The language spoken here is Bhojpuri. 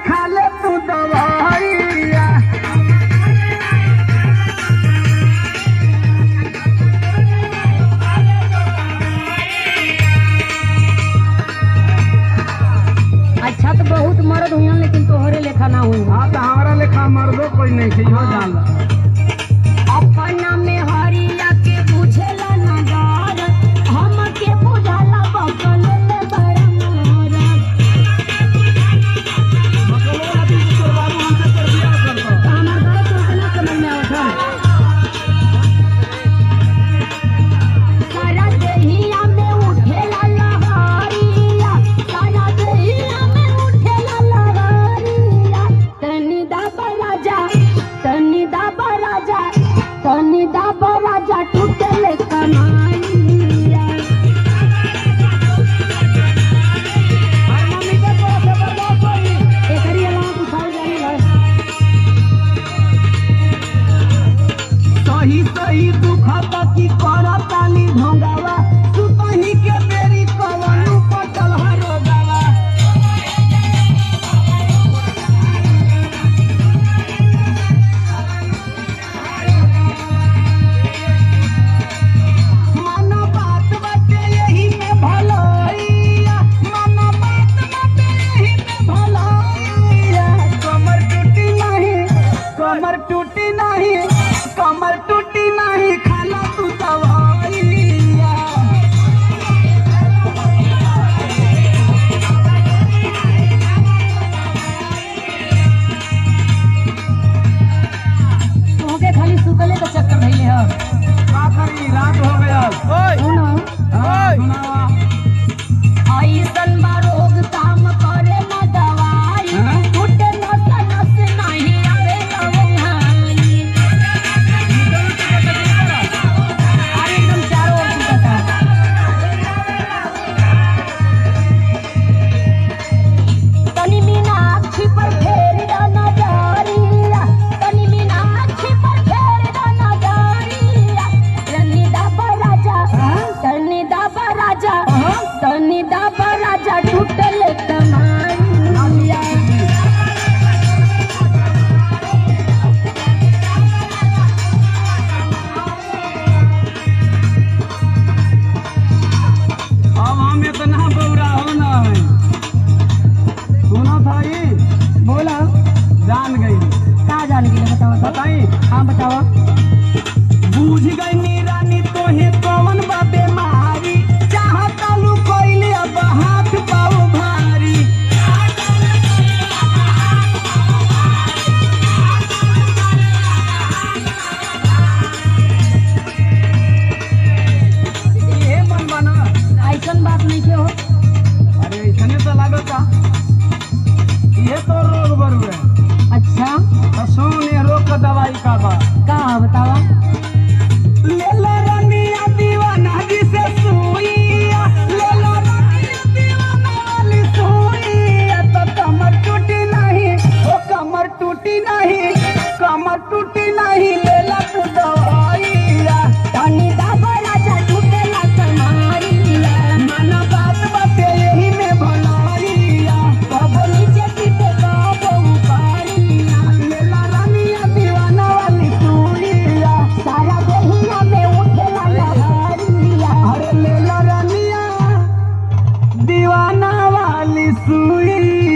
खा ले तू दवाइया। अच्छा तो बहुत मर्द हुई लेकिन तोहरे लेखा ना हुई। हाँ तो हमारा लेखा मर्दो कोई नहीं थी। हाँ जान अपना में हरिया के बुझेला ना डर, हम के बुझाला बकल ले बड़ा मोर। हमार बात तो ना समझ में आवत है। सारा देहिया में उठेला लहरिया, सारा देहिया में उठेला लहरिया। तनी दाबा राजा, तनी दाबा राजा, तनी दाबा राजा टूटले कमाइया। हर मम्मी के को जबरदस्त होई एकरी अलावा कुछ जानी है। सही सही दुखत की करताली ढोंगावा, तू कहीं के बेरी कवनु पटल हरो गावा। मानो बात बाटे यही में भलाइया, मानो बात बाटे यही में भलाइया। कमर टूटी नहीं, कमर टूटी नहीं, कमर टूटी नहीं, खाला तू दवाइया। तोहके खाली सुतले के चक्कर धइले ह। का करी रात हो गया। सुनो हाँ, सुनावा। ऐसन बा रोग काम करे ना दवाई, हाँ? टूटे नस नस नहीं आवे लवंगाई। अरे एकदम चारों ओर टूटता। तनी मीनाक्षी पर फेर दा नजरिया, तनी मीनाक्षी पर फेर दा नजरिया। तनी दाबा राजा, तनी दाबा राजा, तनी दाबा राजा टूटले कमाइया। अब हम इतना बौरा होना है। सुना था ये बोला जान गई। का जान गेले बताओ तो। बताई हाँ बताओ। बूझ गई नी रानी तोहे कौन बा बेमारी, चाहता लू कोइले अब हाथ पाओ भारी। ये मन बना। ऐसन बात नहीं के हो। अरे ऐसने तो लागता ये तो रोग बरुए। अच्छा तो सुन ये रोग का दवाई का बा। का बतावा। ले लो रनिया दीवाना जिसे सुइया, ले लो रनिया दीवाना वाली सुइया। तो कमर टूटी नहीं, ओ कमर टूटी नहीं, कमर टूटी नहीं, ले ला तू दवाइया। तनी दाबा राजा टूटेला कमाइया। माना बात बाटे यही में भलाइया। कबो नीचे पीटे कबो ऊपरिया। ले ला रनिया दीवाना वाली सुइया। सारा देहिया में उठेला लहरिया। अरे ले ला रनिया दीवाना वाली सुइया।